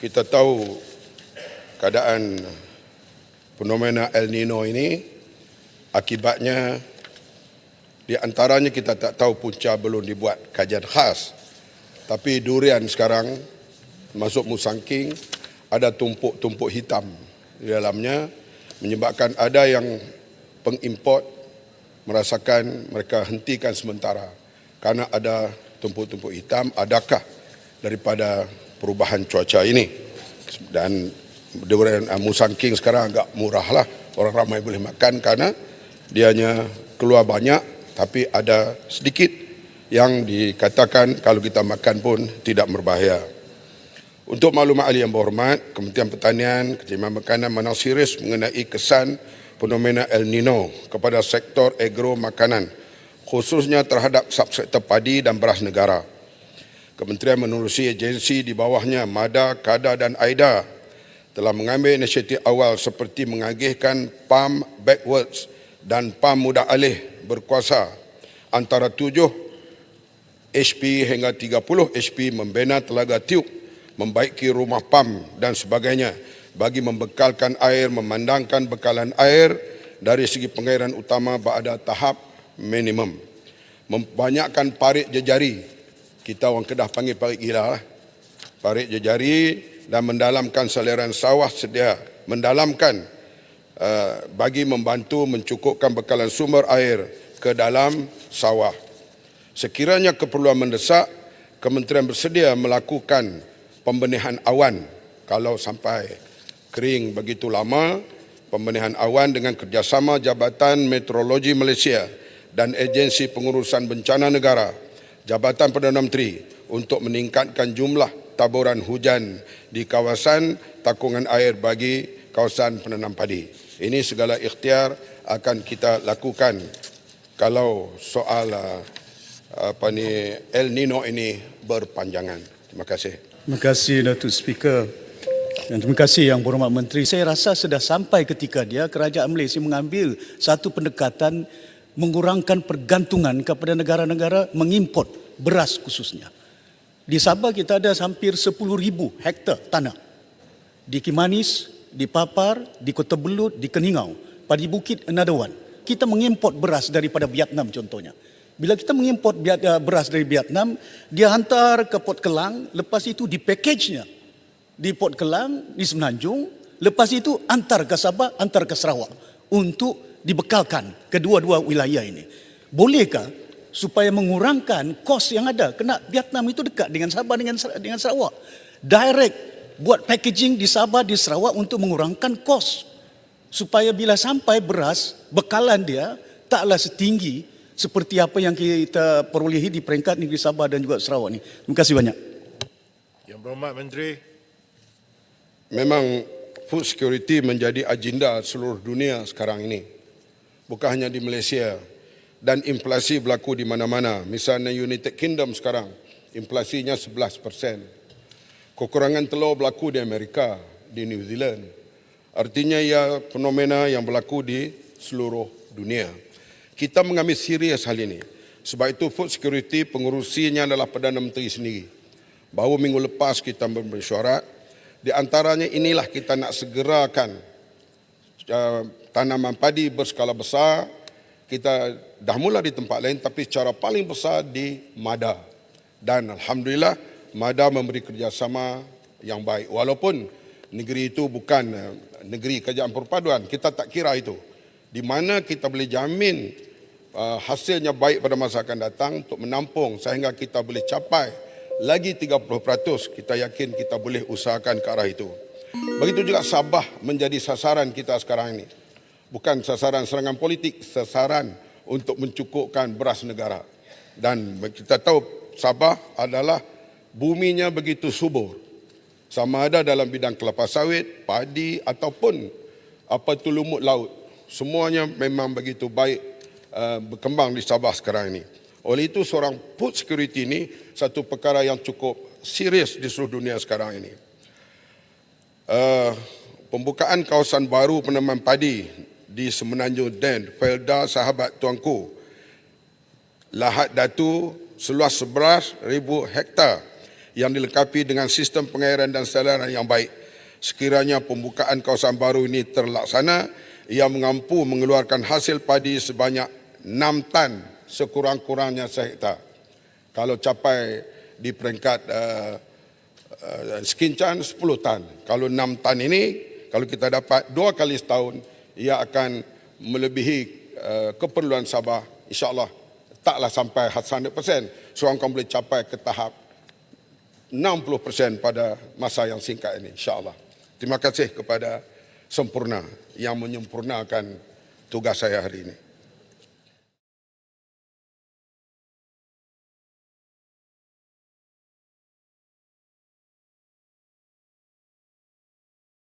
Kita tahu keadaan fenomena El Nino ini akibatnya di antaranya kita tak tahu punca, belum dibuat kajian khas. Tapi durian sekarang masuk Musangking ada tumpuk-tumpuk hitam di dalamnya, menyebabkan ada yang pengimport merasakan mereka hentikan sementara karena ada tumpuk-tumpuk hitam. Adakah daripada perubahan cuaca ini? Dan durian Musangking sekarang agak murah lah, orang ramai boleh makan karena dianya keluar banyak, tapi ada sedikit yang dikatakan kalau kita makan pun tidak berbahaya. Untuk maklumat ahli yang berhormat, Kementerian Pertanian, Kejadian Makanan memandang serius mengenai kesan fenomena El Nino kepada sektor agro makanan, khususnya terhadap subsektor padi dan beras negara. Kementerian menerusi agensi di bawahnya, MADA, KADA dan AIDA, telah mengambil inisiatif awal seperti mengagihkan PAM backwards dan PAM mudah alih berkuasa antara 7 HP hingga 30 HP, membina telaga tiup, membaiki rumah PAM dan sebagainya bagi membekalkan air, memandangkan bekalan air dari segi pengairan utama pada tahap minimum. Membanyakkan parit jejari, kita orang Kedah panggil parit gila lah, parit jejari, dan mendalamkan saluran sawah sedia, mendalamkan bagi membantu mencukupkan bekalan sumber air ke dalam sawah. Sekiranya keperluan mendesak, Kementerian bersedia melakukan pembenihan awan. Kalau sampai kering begitu lama, pembenihan awan dengan kerjasama Jabatan Meteorologi Malaysia dan Agensi Pengurusan Bencana Negara, Jabatan Perdana Menteri, untuk meningkatkan jumlah taburan hujan di kawasan takungan air bagi kawasan penanam padi. Ini segala ikhtiar akan kita lakukan kalau soal El Nino ini berpanjangan. Terima kasih. Terima kasih Datuk Speaker. Dan terima kasih Yang Berhormat Menteri. Saya rasa sudah sampai ketika kerajaan Malaysia mengambil satu pendekatan mengurangkan pergantungan kepada negara-negara mengimport beras khususnya. Di Sabah kita ada hampir 10,000 hektar tanah. Di Kimanis, di Papar, di Kota Belud, di Keningau, Padi Bukit, another one. Kita mengimport beras daripada Vietnam contohnya. Bila kita mengimport beras dari Vietnam, dia hantar ke Port Kelang, lepas itu dipackage-nya di Port Kelang, di Semenanjung, lepas itu antar ke Sabah, antar ke Sarawak untuk dibekalkan kedua-dua wilayah ini. Bolehkah supaya mengurangkan kos yang ada? Kena Vietnam itu dekat dengan Sabah dengan Sarawak. Direct buat packaging di Sabah, di Sarawak untuk mengurangkan kos. Supaya bila sampai beras, bekalan dia taklah setinggi seperti apa yang kita perolehi di peringkat negeri Sabah dan juga Sarawak ni. Terima kasih banyak. Yang Berhormat Menteri. Memang food security menjadi agenda seluruh dunia sekarang ini. Bukan hanya di Malaysia. Dan inflasi berlaku di mana-mana. Misalnya United Kingdom sekarang, inflasinya 11%. Kekurangan telur berlaku di Amerika, di New Zealand. Artinya ia fenomena yang berlaku di seluruh dunia. Kita mengambil serius hal ini. Sebab itu food security pengurusinya adalah Perdana Menteri sendiri. Baru minggu lepas kita bermesyuarat. Di antaranya inilah kita nak segerakan tanaman padi berskala besar. Kita dah mula di tempat lain, tapi secara paling besar di MADA. Dan Alhamdulillah MADA memberi kerjasama yang baik. Walaupun negeri itu bukan negeri kerajaan perpaduan, kita tak kira itu. Di mana kita boleh jamin hasilnya baik pada masa akan datang untuk menampung sehingga kita boleh capai lagi 30%, kita yakin kita boleh usahakan ke arah itu. Begitu juga Sabah menjadi sasaran kita sekarang ini. Bukan sasaran serangan politik, sasaran untuk mencukupkan beras negara. Dan kita tahu Sabah adalah buminya begitu subur. Sama ada dalam bidang kelapa sawit, padi ataupun lumut laut. Semuanya memang begitu baik berkembang di Sabah sekarang ini. Oleh itu seorang food security ini satu perkara yang cukup serius di seluruh dunia sekarang ini. Pembukaan kawasan baru penanaman padi di Semenanjung Dan, Felda Sahabat Tuanku, Lahad Datu, seluas 11,000 hektar yang dilengkapi dengan sistem pengairan dan saluran yang baik. Sekiranya pembukaan kawasan baru ini terlaksana, ia mampu mengeluarkan hasil padi sebanyak 6 tan sekurang-kurangnya sehektar. Kalau capai di peringkat sekincan 10 tan. Kalau 6 tan ini, kalau kita dapat 2 kali setahun, ia akan melebihi keperluan Sabah. InsyaAllah taklah sampai 100%. So, akan boleh capai ke tahap 60% pada masa yang singkat ini, insyaAllah. Terima kasih kepada Sempurna yang menyempurnakan tugas saya hari ini.